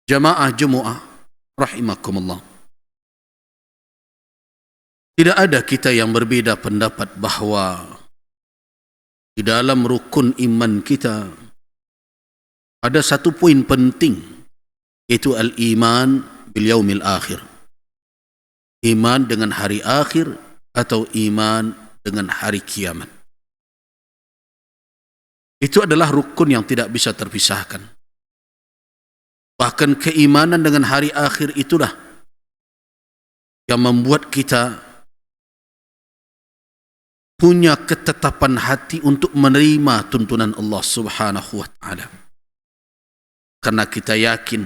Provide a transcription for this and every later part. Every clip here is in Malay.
Jamaah Jumu'ah rahimakumullah. Tidak ada kita yang berbeda pendapat bahawa di dalam rukun iman kita ada satu poin penting, yaitu al-iman bil yaumil akhir. Iman dengan hari akhir atau iman dengan hari kiamat. Itu adalah rukun yang tidak bisa terpisahkan. Bahkan keimanan dengan hari akhir itulah yang membuat kita punya ketetapan hati untuk menerima tuntunan Allah Subhanahu wa taala. Karena kita yakin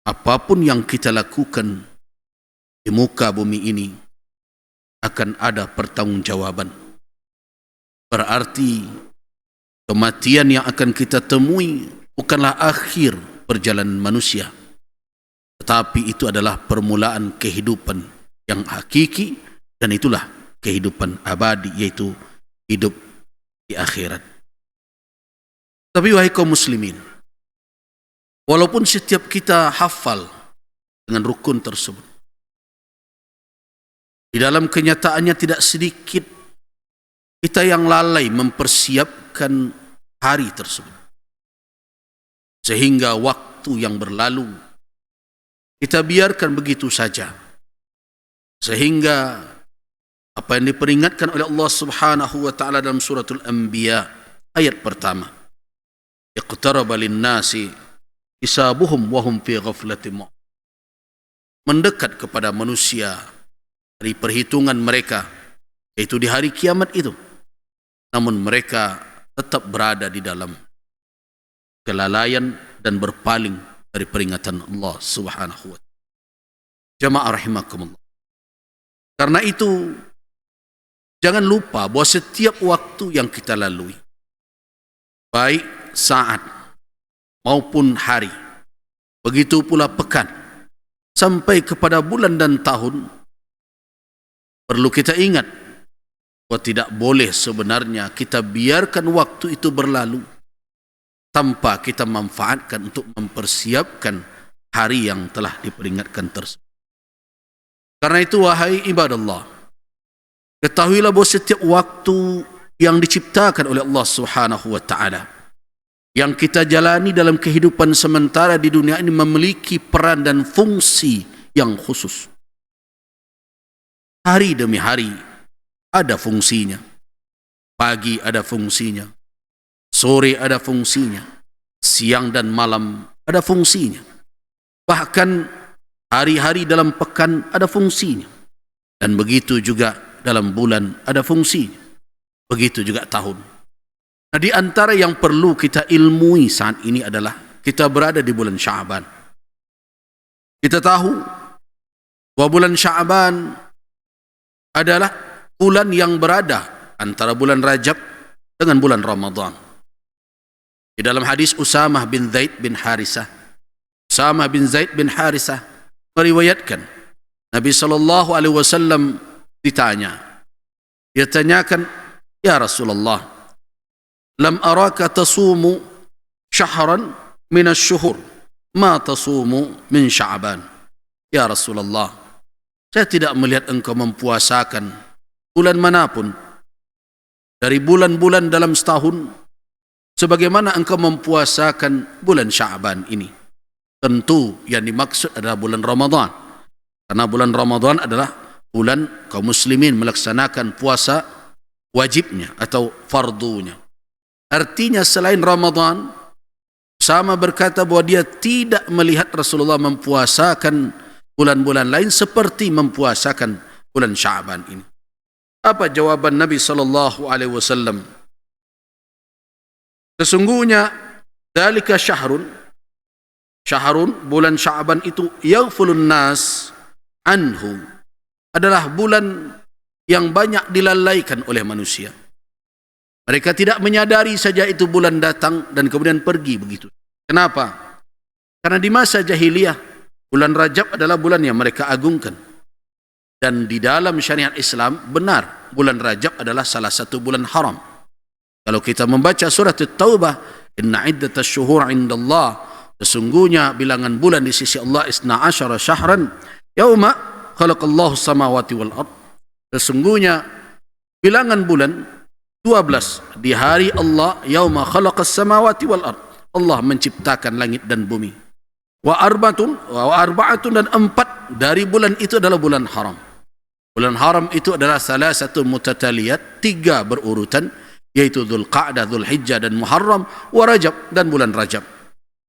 apapun yang kita lakukan di muka bumi ini akan ada pertanggungjawaban. Berarti kematian yang akan kita temui bukanlah akhir perjalanan manusia, tetapi itu adalah permulaan kehidupan yang hakiki, dan itulah kehidupan abadi, yaitu hidup di akhirat. Tapi wahai kaum muslimin, walaupun setiap kita hafal dengan rukun tersebut, di dalam kenyataannya tidak sedikit kita yang lalai mempersiapkan hari tersebut. Sehingga waktu yang berlalu kita biarkan begitu saja. Sehingga apa yang diperingatkan oleh Allah Subhanahu wa taala dalam suratul Anbiya ayat pertama, iqtaraba lin-nasi hisabuhum wa hum fi ghaflatin, mendekat kepada manusia dari perhitungan mereka, yaitu di hari kiamat itu, namun mereka tetap berada di dalam kelalaian dan berpaling dari peringatan Allah Subhanahu wa taala. Jamaah rahimakumullah. Karena itu jangan lupa bahwa setiap waktu yang kita lalui, baik saat maupun hari, begitu pula pekan, sampai kepada bulan dan tahun, perlu kita ingat bahwa tidak boleh sebenarnya kita biarkan waktu itu berlalu tanpa kita manfaatkan untuk mempersiapkan hari yang telah diperingatkan tersebut. Karena itu wahai ibadallah, ketahuilah bahwa setiap waktu yang diciptakan oleh Allah Subhanahu wa taala, yang kita jalani dalam kehidupan sementara di dunia ini, memiliki peran dan fungsi yang khusus. Hari demi hari ada fungsinya. Pagi ada fungsinya, sore ada fungsinya, siang dan malam ada fungsinya. Bahkan hari-hari dalam pekan ada fungsinya. Dan begitu juga dalam bulan ada fungsinya. Begitu juga tahun. Nah, di antara yang perlu kita ilmui saat ini adalah kita berada di bulan Sya'ban. Kita tahu bahwa bulan Sya'ban adalah bulan yang berada antara bulan Rajab dengan bulan Ramadan. Di dalam hadis Usamah bin Zaid bin Harisah, Usamah bin Zaid bin Harisah meriwayatkan Nabi SAW dia tanyakan, ya Rasulullah, lam araka tasumu syahran min asy-syuhur ma tasumu min Sya'ban. Ya Rasulullah, saya tidak melihat engkau mempuasakan bulan manapun dari bulan-bulan dalam setahun sebagaimana engkau mempuasakan bulan Sya'ban ini. Tentu yang dimaksud adalah bulan Ramadan. Karena bulan Ramadan adalah bulan kaum muslimin melaksanakan puasa wajibnya atau fardunya. Artinya selain Ramadan, sama berkata bahwa dia tidak melihat Rasulullah mempuasakan bulan-bulan lain seperti mempuasakan bulan Sya'ban ini. Apa jawaban Nabi SAW? Sesungguhnya dzalika syahrun, bulan Sya'ban itu, yaghfulun nas anhu, adalah bulan yang banyak dilalaikan oleh manusia. Mereka tidak menyadari saja itu bulan datang dan kemudian pergi begitu. Kenapa? Karena di masa jahiliyah bulan Rajab adalah bulan yang mereka agungkan. Dan di dalam syariat Islam benar bulan Rajab adalah salah satu bulan haram. Kalau kita membaca surat At-Taubah, inna iddatasy syuhur 'indallah Sesungguhnya bilangan bulan di sisi Allah isna asyara syahran yauma khalaqallahu samawati wal ard. Sesungguhnya bilangan bulan 12 di hari Allah yauma khalaqas samawati wal ard. Allah menciptakan langit dan bumi. Wa arba'atun dan 4 dari bulan itu adalah bulan haram. Bulan haram itu adalah salah satu mutataliyat, 3 berurutan, yaitu Dzulqa'dah, Dzulhijjah dan Muharram, wa Rajab dan bulan Rajab.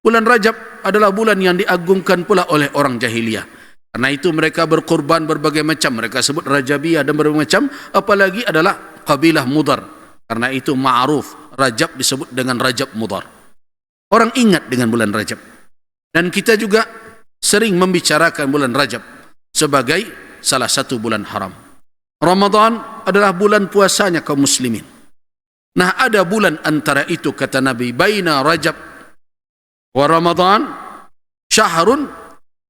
Bulan Rajab adalah bulan yang diagungkan pula oleh orang jahiliyah. Karena itu mereka berkorban berbagai macam, mereka sebut Rajabiyah dan berbagai macam, apalagi adalah kabilah Mudar. Karena itu ma'ruf, Rajab disebut dengan Rajab Mudar. Orang ingat dengan bulan Rajab. Dan kita juga sering membicarakan bulan Rajab sebagai salah satu bulan haram. Ramadan adalah bulan puasanya kaum muslimin. Nah, ada bulan antara itu, kata Nabi, baina Rajab wa Ramadan syahrun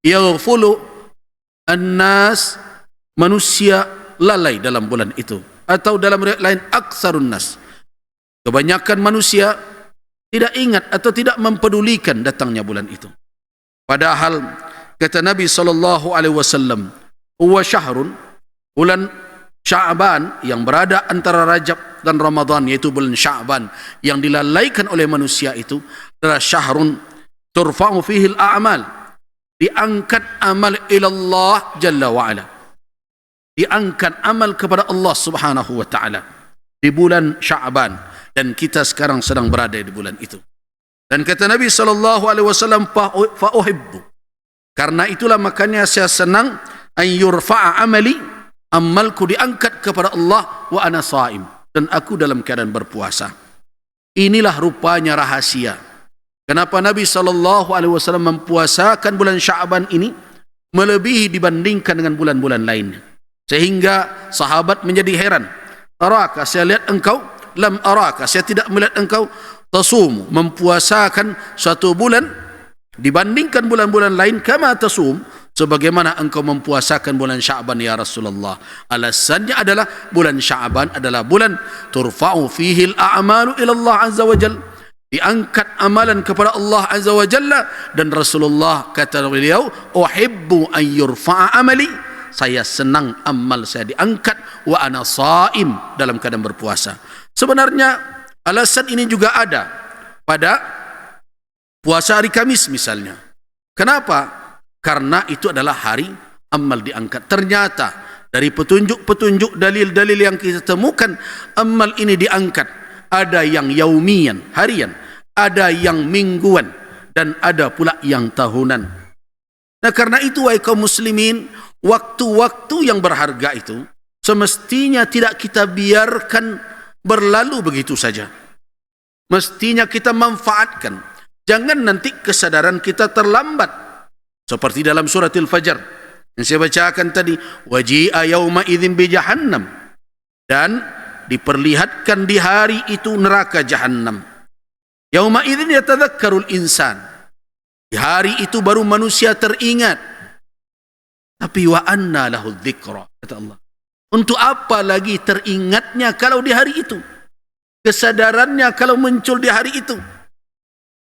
yaghfulu an-nas, manusia lalai dalam bulan itu. Atau dalam riwayat lain aktsarun nas, kebanyakan manusia tidak ingat atau tidak mempedulikan datangnya bulan itu. Padahal kata Nabi SAW, huwa syahrun, bulan Sya'ban yang berada antara Rajab dan Ramadan, yaitu bulan Sya'ban yang dilalaikan oleh manusia itu adalah syahrun turfa'u fihi al-a'mal, diangkat amal ilallah jalla wa'ala, diangkat amal kepada Allah subhanahu wa ta'ala di bulan Sya'ban, dan kita sekarang sedang berada di bulan itu. Dan kata Nabi SAW, fa'uhibbu, karena itulah makanya saya senang, an yurfa'a amali, amalku diangkat kepada Allah, wa ana sha'im, dan aku dalam keadaan berpuasa. Inilah rupanya rahasia kenapa Nabi SAW mempuasakan bulan Sya'ban ini melebihi dibandingkan dengan bulan-bulan lainnya. Sehingga sahabat menjadi heran, araka, saya lihat engkau, lam araka, saya tidak melihat engkau, tasum, mempuasakan satu bulan dibandingkan bulan-bulan lain, kama tasum, sebagaimana engkau mempuasakan bulan Sya'ban ya Rasulullah. Alasannya adalah bulan Sya'ban adalah bulan turfa'u fihi al-a'malu ila Allah azza wa jalla, diangkat amalan kepada Allah azza wa jalla. Dan Rasulullah kata beliau, uhibbu an yurfa'a amali, saya senang amal saya diangkat, wa ana sha'im, dalam keadaan berpuasa. Sebenarnya alasan ini juga ada pada puasa hari Kamis misalnya. Kenapa? Karena itu adalah hari amal diangkat. Ternyata dari petunjuk-petunjuk dalil-dalil yang kita temukan, amal ini diangkat. Ada yang yaumian, harian, ada yang mingguan, dan ada pula yang tahunan. Nah, karena itu wahai kaum muslimin, waktu-waktu yang berharga itu semestinya tidak kita biarkan berlalu begitu saja. Mestinya kita manfaatkan. Jangan nanti kesadaran kita terlambat. Seperti dalam surat Al-Fajr yang saya bacakan tadi, waji'a yauma idzin bi jahannam, dan diperlihatkan di hari itu neraka jahannam. Yauma idzin yatadzakkarul insan, di hari itu baru manusia teringat. Tapi wa anna lahu dzikra, kata Allah, untuk apa lagi teringatnya kalau di hari itu? Kesadarannya kalau muncul di hari itu?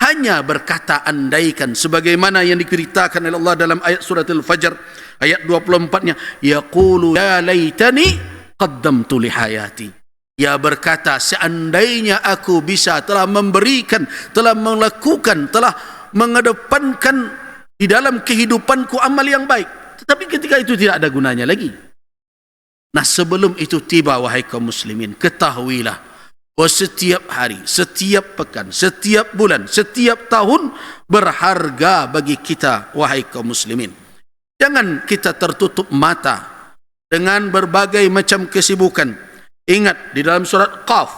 Hanya berkata andaikan, sebagaimana yang diceritakan oleh Allah dalam ayat surat Al-Fajr ayat 24-nya, yaqulu ya laitani qaddamtu li hayati, ia berkata seandainya aku bisa telah memberikan, telah melakukan, telah mengedepankan di dalam kehidupanku amal yang baik. Tetapi ketika itu tidak ada gunanya lagi. Nah, sebelum itu tiba wahai kaum muslimin, ketahuilah bahwa setiap hari, setiap pekan, setiap bulan, setiap tahun berharga bagi kita wahai kaum muslimin. Jangan kita tertutup mata dengan berbagai macam kesibukan. Ingat di dalam surat Qaf,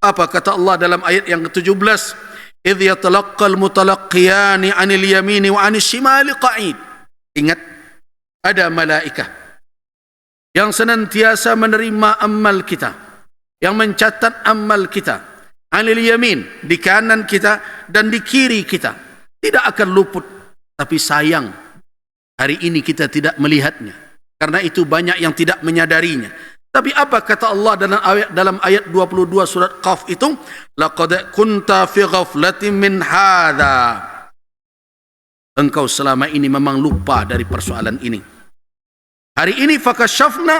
apa kata Allah dalam ayat yang ke-17, idh yatalaqqal mutalaqqiyani 'anil yamini wa 'anil shimali qa'id. Ingat, ada malaikah yang senantiasa menerima amal kita, yang mencatat amal kita, 'anil yamin, di kanan kita dan di kiri kita, tidak akan luput. Tapi sayang, hari ini kita tidak melihatnya, karena itu banyak yang tidak menyadarinya. Tapi apa kata Allah dalam ayat 22 surat Qaf itu, laqad kunta fi ghaflatin min hadza, engkau selama ini memang lupa dari persoalan ini. Hari ini fakashafna,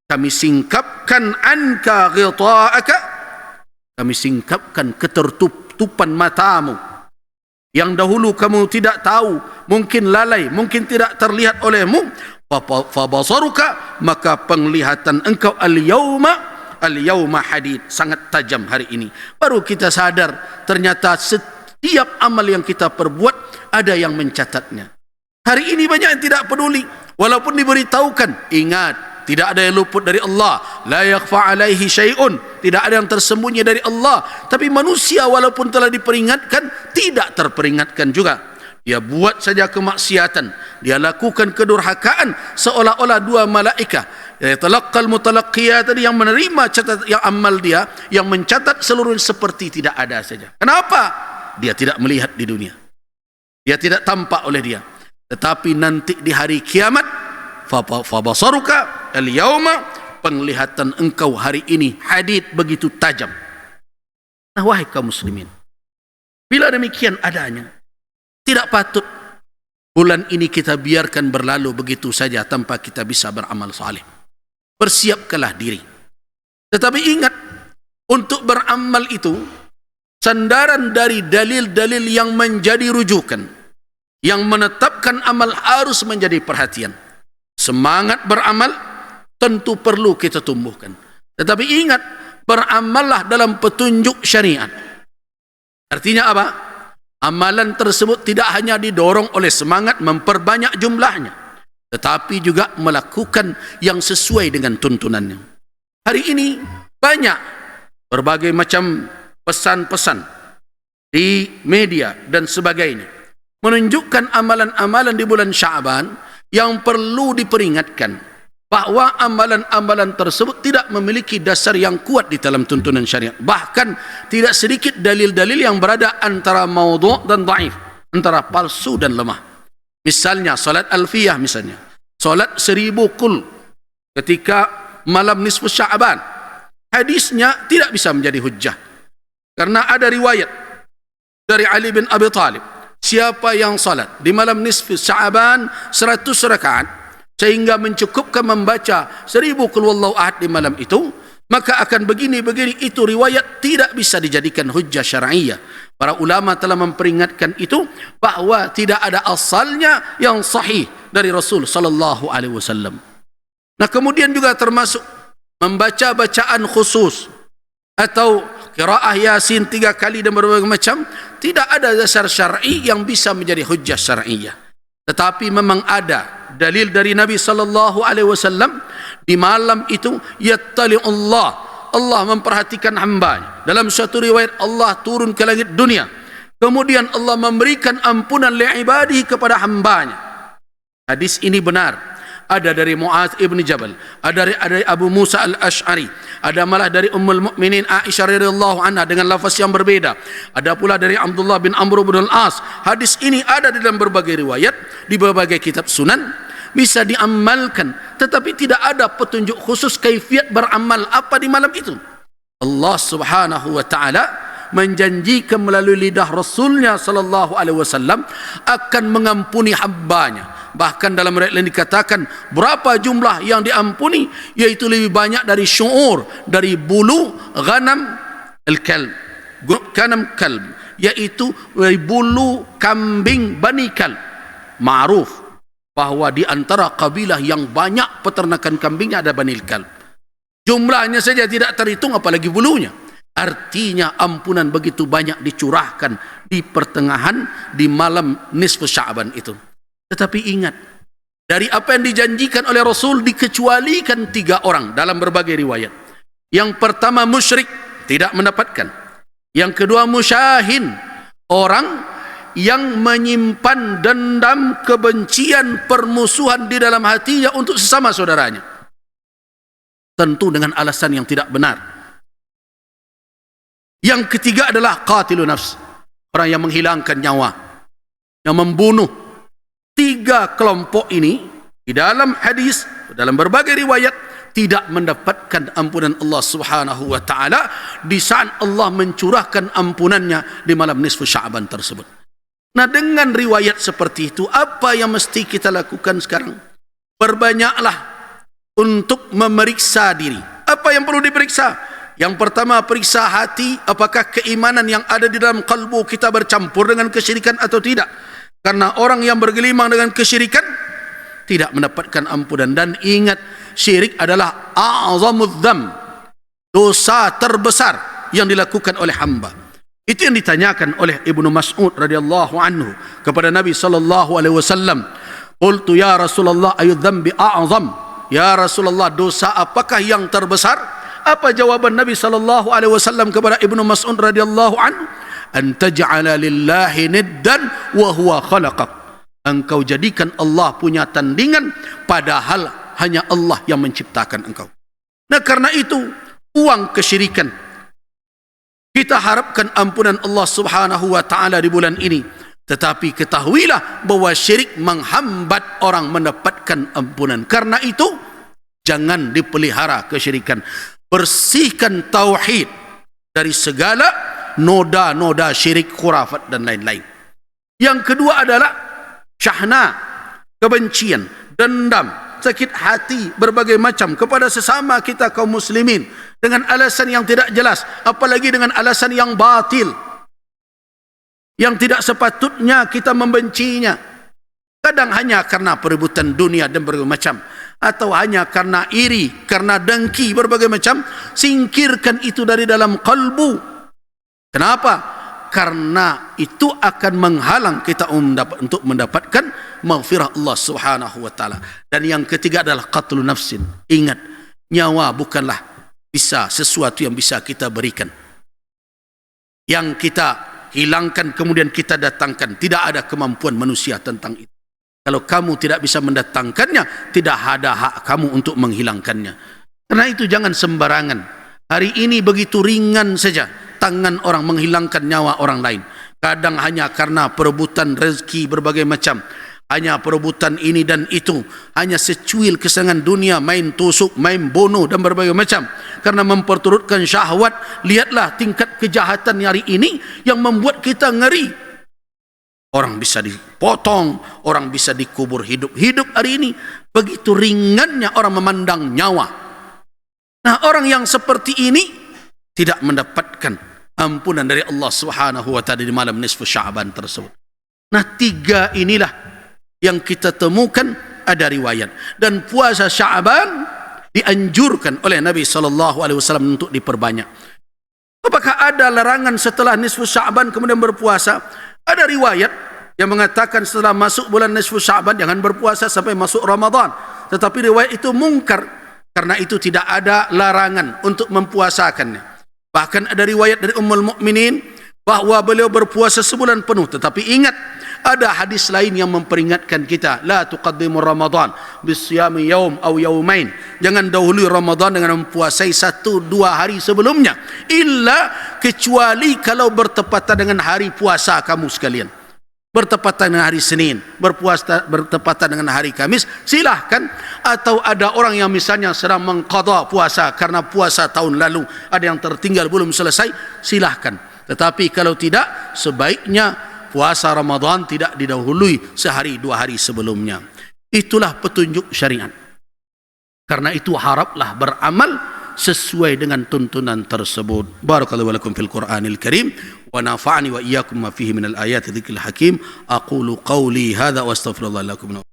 kami singkapkan anka ghita'aka, kami singkapkan ketertutupan matamu yang dahulu kamu tidak tahu, mungkin lalai, mungkin tidak terlihat olehmu. Fabasaruka, maka penglihatan engkau al-yawma hadid, sangat tajam hari ini. Baru kita sadar ternyata setiap amal yang kita perbuat ada yang mencatatnya. Hari ini banyak yang tidak peduli, walaupun diberitahukan. Ingat, tidak ada yang luput dari Allah. La yakhfa alaihi syai'un, tidak ada yang tersembunyi dari Allah. Tapi manusia walaupun telah diperingatkan, tidak terperingatkan juga. Dia buat saja kemaksiatan, dia lakukan kedurhakaan, seolah-olah dua malaikat, yatalaqqal mutalaqqiyah tadi, yang menerima catat yang amal dia, yang mencatat seluruhnya seperti tidak ada saja. Kenapa? Dia tidak melihat di dunia, dia tidak tampak oleh dia. Tetapi nanti di hari kiamat, fabasaruka al-yawma, penglihatan engkau hari ini hadid, begitu tajam. Nah, wahai kaum muslimin, bila demikian adanya, tidak patut bulan ini kita biarkan berlalu begitu saja tanpa kita bisa beramal saleh. Bersiapkanlah diri. Tetapi ingat, untuk beramal itu sandaran dari dalil-dalil yang menjadi rujukan, yang menetapkan amal harus menjadi perhatian. Semangat beramal tentu perlu kita tumbuhkan. Tetapi ingat, beramallah dalam petunjuk syariat. Artinya apa? Amalan tersebut tidak hanya didorong oleh semangat memperbanyak jumlahnya, tetapi juga melakukan yang sesuai dengan tuntunannya. Hari ini banyak berbagai macam pesan-pesan di media dan sebagainya, menunjukkan amalan-amalan di bulan Sya'ban yang perlu diperingatkan bahwa amalan-amalan tersebut tidak memiliki dasar yang kuat di dalam tuntunan syariat. Bahkan tidak sedikit dalil-dalil yang berada antara maudhu' dan dhaif, antara palsu dan lemah. Misalnya salat alfiyah, misalnya salat 1000 kul ketika malam nisfu Sya'ban, hadisnya tidak bisa menjadi hujjah karena ada riwayat dari Ali bin Abi Thalib, siapa yang salat di malam nisfu Sya'ban 100 rakaat sehingga mencukupkan membaca 1000 qul huwallahu ahad di malam itu, maka akan begini-begini. Itu riwayat tidak bisa dijadikan hujjah syar'iyyah. Para ulama telah memperingatkan itu bahwa tidak ada asalnya yang sahih dari Rasul sallallahu alaihi wasallam. Nah, kemudian juga termasuk membaca bacaan khusus atau qiraah Yasin 3 kali dan berbagai macam, tidak ada dasar syar'i yang bisa menjadi hujjah syar'iyyah. Tetapi memang ada dalil dari Nabi sallallahu alaihi wasallam, di malam itu yattali'ullah, Allah memperhatikan hambanya. Dalam suatu riwayat, Allah turun ke langit dunia, kemudian Allah memberikan ampunan li'ibadihi kepada hambanya. Hadis ini benar. Ada dari Mu'adz ibn Jabal, ada dari Abu Musa al-Ash'ari, ada malah dari Ummul Mukminin Aisyah radhiyallahu anha dengan lafaz yang berbeda. Ada pula dari Abdullah bin Amr bin al-As. Hadis ini ada di dalam berbagai riwayat di berbagai kitab sunan, bisa diamalkan, tetapi tidak ada petunjuk khusus kaifiat beramal apa di malam itu. Allah Subhanahu wa taala menjanjikan melalui lidah Rasulnya sallallahu alaihi wasallam akan mengampuni hambanya. Bahkan dalam riwayat lain dikatakan berapa jumlah yang diampuni, yaitu lebih banyak dari syu'ur, dari bulu ghanam al-kalb, ghanam kalb, yaitu dari bulu kambing Bani Kalb. Ma'ruf bahwa di antara kabilah yang banyak peternakan kambingnya ada Bani Kalb. Jumlahnya saja tidak terhitung, apalagi bulunya. Artinya ampunan begitu banyak dicurahkan di pertengahan, di malam nisfu Sya'ban itu. Tetapi ingat, dari apa yang dijanjikan oleh Rasul dikecualikan 3 orang dalam berbagai riwayat. Yang pertama musyrik, tidak mendapatkan. Yang kedua musyahin, orang yang menyimpan dendam, kebencian, permusuhan di dalam hatinya untuk sesama saudaranya, tentu dengan alasan yang tidak benar. Yang ketiga adalah qatilun nafs, orang yang menghilangkan nyawa, yang membunuh. 3 kelompok ini di dalam hadis, dalam berbagai riwayat, tidak mendapatkan ampunan Allah Subhanahu wa taala di saat Allah mencurahkan ampunannya di malam nisfu Sya'ban tersebut. Nah, dengan riwayat seperti itu, apa yang mesti kita lakukan sekarang? Berbanyaklah untuk memeriksa diri. Apa yang perlu diperiksa? Yang pertama, periksa hati, apakah keimanan yang ada di dalam kalbu kita bercampur dengan kesyirikan atau tidak. Karena orang yang bergelimang dengan kesyirikan tidak mendapatkan ampunan. Dan ingat, syirik adalah a'zamudz dzam, dosa terbesar yang dilakukan oleh hamba. Itu yang ditanyakan oleh Ibnu Mas'ud radhiyallahu anhu kepada Nabi sallallahu alaihi wasallam. Qultu ya Rasulullah ayu dzambi a'zam? Ya Rasulullah, dosa apakah yang terbesar? Apa jawaban Nabi sallallahu alaihi wasallam kepada Ibnu Mas'ud radhiyallahu anhu? An taj'ala lillahi niddan wa huwa khalaqak. Engkau jadikan Allah punya tandingan padahal hanya Allah yang menciptakan engkau. Nah, karena itu uang kesyirikan, kita harapkan ampunan Allah Subhanahu wa taala di bulan ini. Tetapi ketahuilah bahwa syirik menghambat orang mendapatkan ampunan. Karena itu jangan dipelihara kesyirikan. Bersihkan tauhid dari segala noda-noda syirik, khurafat dan lain-lain. Yang kedua adalah syahna, kebencian, dendam, sakit hati berbagai macam kepada sesama kita kaum muslimin dengan alasan yang tidak jelas, apalagi dengan alasan yang batil, yang tidak sepatutnya kita membencinya. Kadang hanya karena perebutan dunia dan berbagai macam, atau hanya karena iri, karena dengki berbagai macam. Singkirkan itu dari dalam kalbu. Kenapa? Karena itu akan menghalang kita untuk mendapatkan maghfirah Allah Subhanahu wa taala. Dan yang ketiga adalah qatlu nafsin. Ingat, nyawa bukanlah bisa sesuatu yang bisa kita berikan, yang kita hilangkan kemudian kita datangkan. Tidak ada kemampuan manusia tentang itu. Kalau kamu tidak bisa mendatangkannya, tidak ada hak kamu untuk menghilangkannya. Karena itu jangan sembarangan. Hari ini begitu ringan saja tangan orang menghilangkan nyawa orang lain. Kadang hanya karena perebutan rezeki berbagai macam, hanya perebutan ini dan itu, hanya secuil kesenangan dunia, main tusuk, main bunuh dan berbagai macam, karena memperturutkan syahwat. Lihatlah tingkat kejahatan hari ini yang membuat kita ngeri. Orang bisa dipotong, orang bisa dikubur hidup-hidup hari ini. Begitu ringannya orang memandang nyawa. Nah, orang yang seperti ini tidak mendapatkan ampunan dari Allah Subhanahu wa taala di malam nisfu Sya'ban tersebut. Nah, tiga inilah yang kita temukan ada riwayat. Dan puasa Sya'ban dianjurkan oleh Nabi sallallahu alaihi wasallam untuk diperbanyak. Apakah ada larangan setelah nisfu Sya'ban kemudian berpuasa? Ada riwayat yang mengatakan setelah masuk bulan nisfu Sya'ban jangan berpuasa sampai masuk Ramadan. Tetapi riwayat itu mungkar. Karena itu tidak ada larangan untuk mempuasakannya. Bahkan ada riwayat dari Ummul Mukminin bahwa beliau berpuasa sebulan penuh. Tetapi ingat, ada hadis lain yang memperingatkan kita, la tuqaddimu Ramadan bisiyami yaum aw yaumain. Jangan dahului Ramadan dengan mempuasai 1-2 hari sebelumnya, illa kecuali kalau bertepatan dengan hari puasa kamu sekalian. Bertepatan dengan hari Senin, bertepatan dengan hari Kamis, silahkan. Atau ada orang yang misalnya sedang mengqadha puasa karena puasa tahun lalu, ada yang tertinggal belum selesai, silahkan. Tetapi kalau tidak, sebaiknya puasa Ramadan tidak didahului 1-2 hari sebelumnya. Itulah petunjuk syariat. Karena itu haraplah beramal sesuai dengan tuntunan tersebut. Barakallahu lakum fil Qur'anil Karim wa nafa'ani wa iyyakum ma fihi minal ayati dzikril hakim. Aqulu qawli hadza wa astaghfirullah lakum.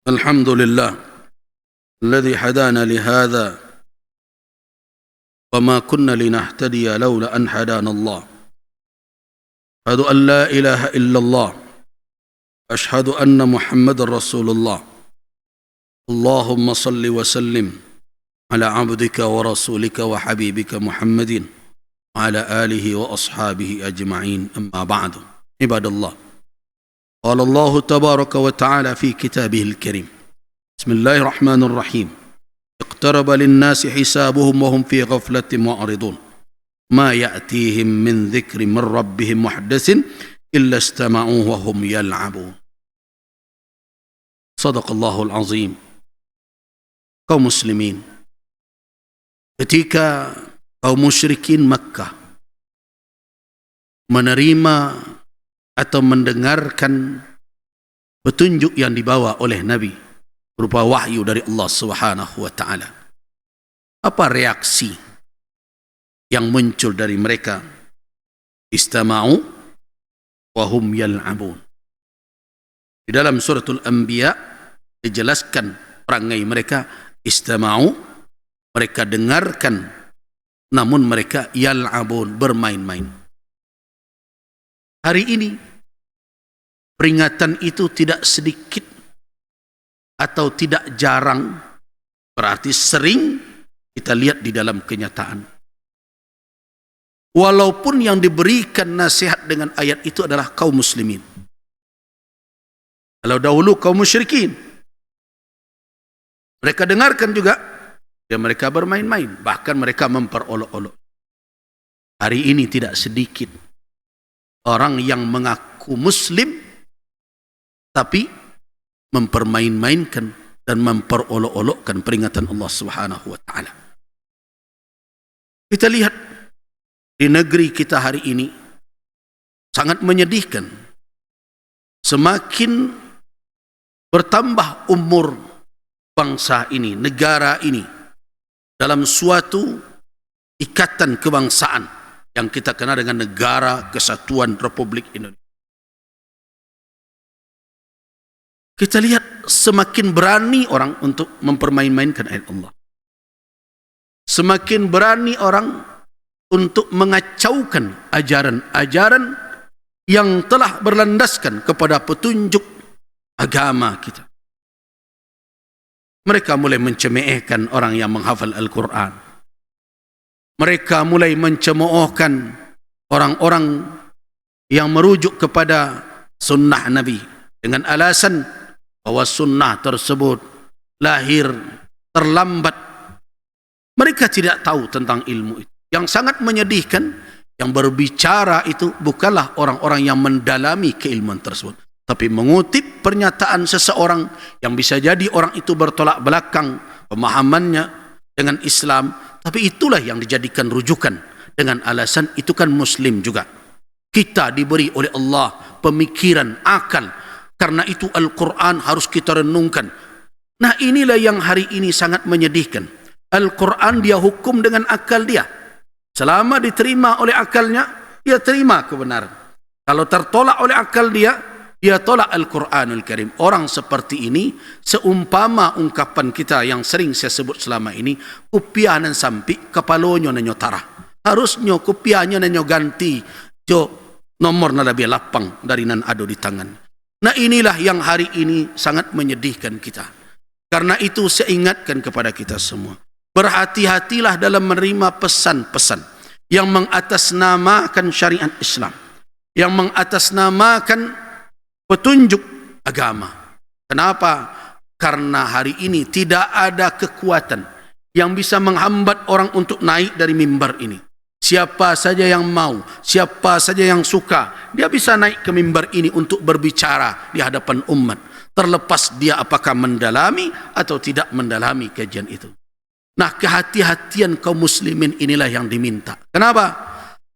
Alhamdulillah alladhi hadana li hadza wa ma kunna linahtadiya laula an hadana Allah. Asyhadu an la ilaha illallah, asyhadu anna Muhammadar Rasulullah. Allahumma salli wa sallim ala abdika wa rasulika wa habibika Muhammadin wa ala alihi wa ashabihi ajma'in, amma ba'du. Ibadallah, qala Allah tabaraka wa ta'ala fi kitabihil karim, bismillahirrahmanirrahim, iqtaraba linnasi hisabuhum wa hum fi ghaflatin mu'ridun. ما يأتيهم من ذكر من ربهم محدث إلا استمعوه وهم يلعبون. صدق الله العظيم. kaum muslimin, ketika kaum musyrikin Makkah menerima atau mendengarkan petunjuk yang dibawa oleh Nabi berupa wahyu dari Allah Subhanahu wa taala, apa reaksi yang muncul dari mereka? Istama'u wa hum yal'abun. Di dalam suratul Anbiya dijelaskan perangai mereka. Istama'u, mereka dengarkan, namun mereka yal'abun, bermain-main. Hari ini peringatan itu tidak sedikit atau tidak jarang, berarti sering kita lihat di dalam kenyataan. Walaupun yang diberikan nasihat dengan ayat itu adalah kaum muslimin. Kalau dahulu kaum musyrikin, mereka dengarkan juga, dan mereka bermain-main, bahkan mereka memperolok-olok. Hari ini tidak sedikit orang yang mengaku muslim tapi mempermain-mainkan dan memperolok-olokkan peringatan Allah Subhanahu wa taala. Kita lihat di negeri kita hari ini sangat menyedihkan. Semakin bertambah umur bangsa ini, negara ini, dalam suatu ikatan kebangsaan yang kita kenal dengan Negara Kesatuan Republik Indonesia. Kita lihat semakin berani orang untuk mempermain-mainkan ayat Allah. Semakin berani orang untuk mengacaukan ajaran-ajaran yang telah berlandaskan kepada petunjuk agama kita. Mereka mulai mencemoohkan orang yang menghafal Al-Quran. Mereka mulai mencemoohkan orang-orang yang merujuk kepada sunnah Nabi dengan alasan bahwa sunnah tersebut lahir terlambat. Mereka tidak tahu tentang ilmu itu. Yang sangat menyedihkan, yang berbicara itu bukanlah orang-orang yang mendalami keilmuan tersebut, tapi mengutip pernyataan seseorang yang bisa jadi orang itu bertolak belakang pemahamannya dengan Islam, tapi itulah yang dijadikan rujukan dengan alasan itu kan muslim juga. Kita diberi oleh Allah pemikiran, akal, karena itu Al-Quran harus kita renungkan. Nah, inilah yang hari ini sangat menyedihkan. Al-Quran dia hukum dengan akal dia. Selama diterima oleh akalnya, dia terima kebenaran. Kalau tertolak oleh akal dia tolak Al-Quranul Karim. Orang seperti ini, seumpama ungkapan kita yang sering saya sebut selama ini, kupianan sampai kepalonyo nanyo tarah. Harusnya kupianya nanyo ganti, jo nomor na lebih lapang dari nan ado di tangan. Nah, inilah yang hari ini sangat menyedihkan kita. Karena itu saya ingatkan kepada kita semua, berhati-hatilah dalam menerima pesan-pesan yang mengatasnamakan syariat Islam, yang mengatasnamakan petunjuk agama. Kenapa? Karena hari ini tidak ada kekuatan yang bisa menghambat orang untuk naik dari mimbar ini. Siapa saja yang mau, siapa saja yang suka, dia bisa naik ke mimbar ini untuk berbicara di hadapan umat, terlepas dia apakah mendalami atau tidak mendalami kajian itu. Nah, kehati-hatian kaum muslimin inilah yang diminta. Kenapa?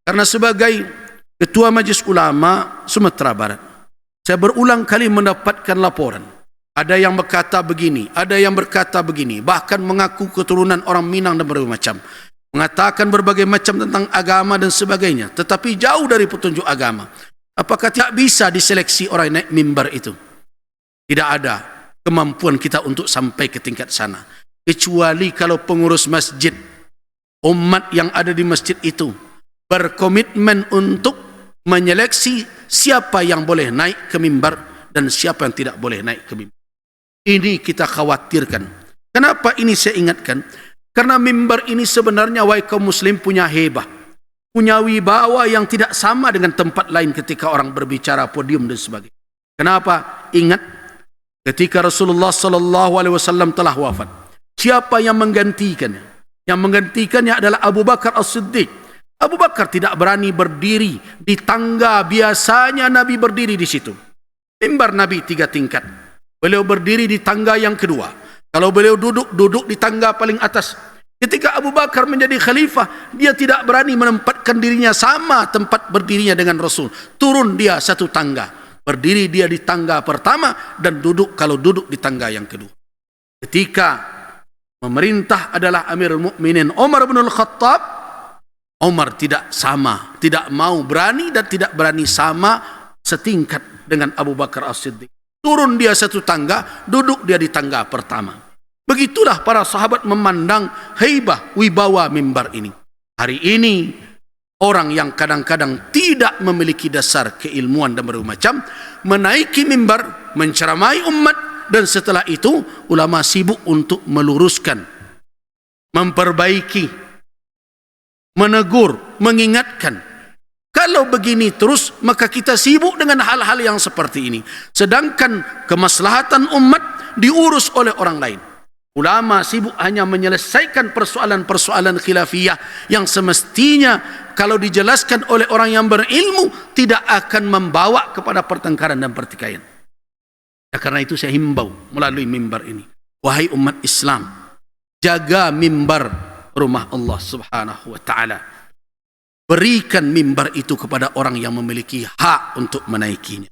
Karena sebagai Ketua Majelis Ulama Sumatera Barat, saya berulang kali mendapatkan laporan. Ada yang berkata begini, ada yang berkata begini, bahkan mengaku keturunan orang Minang dan berbagai macam. Mengatakan berbagai macam tentang agama dan sebagainya, tetapi jauh dari petunjuk agama. Apakah tidak bisa diseleksi orang naik mimbar itu? Tidak ada kemampuan kita untuk sampai ke tingkat sana. Kecuali kalau pengurus masjid, umat yang ada di masjid itu berkomitmen untuk menyeleksi siapa yang boleh naik ke mimbar dan siapa yang tidak boleh naik ke mimbar. Ini kita khawatirkan. Kenapa ini saya ingatkan? Karena mimbar ini sebenarnya wahai kaum muslim punya hebah, punya wibawa yang tidak sama dengan tempat lain ketika orang berbicara, podium dan sebagainya. Kenapa? Ingat ketika Rasulullah SAW telah wafat, siapa yang menggantikannya? Yang menggantikannya adalah Abu Bakar As-Siddiq. Abu Bakar tidak berani berdiri di tangga biasanya Nabi berdiri di situ. Mimbar Nabi 3 tingkat. Beliau berdiri di tangga yang kedua. Kalau beliau duduk di tangga paling atas. Ketika Abu Bakar menjadi khalifah, dia tidak berani menempatkan dirinya sama tempat berdirinya dengan Rasul. Turun dia satu tangga. Berdiri dia di tangga pertama dan duduk kalau duduk di tangga yang kedua. Ketika memerintah adalah Amirul Mukminin Umar bin Al-Khattab, Umar tidak mau berani dan tidak berani sama setingkat dengan Abu Bakar As-Siddiq. Turun dia satu tangga, duduk dia di tangga pertama. Begitulah para sahabat memandang haibah wibawa mimbar ini. Hari ini orang yang kadang-kadang tidak memiliki dasar keilmuan dan berbagai macam menaiki mimbar, menceramai umat, dan setelah itu ulama sibuk untuk meluruskan, memperbaiki, menegur, mengingatkan. Kalau begini terus, maka kita sibuk dengan hal-hal yang seperti ini. Sedangkan kemaslahatan umat diurus oleh orang lain. Ulama sibuk hanya menyelesaikan persoalan-persoalan khilafiyah yang semestinya kalau dijelaskan oleh orang yang berilmu tidak akan membawa kepada pertengkaran dan pertikaian. Ya, karena itu saya himbau melalui mimbar ini, wahai umat Islam, jaga mimbar rumah Allah Subhanahu wa taala. Berikan mimbar itu kepada orang yang memiliki hak untuk menaikinya.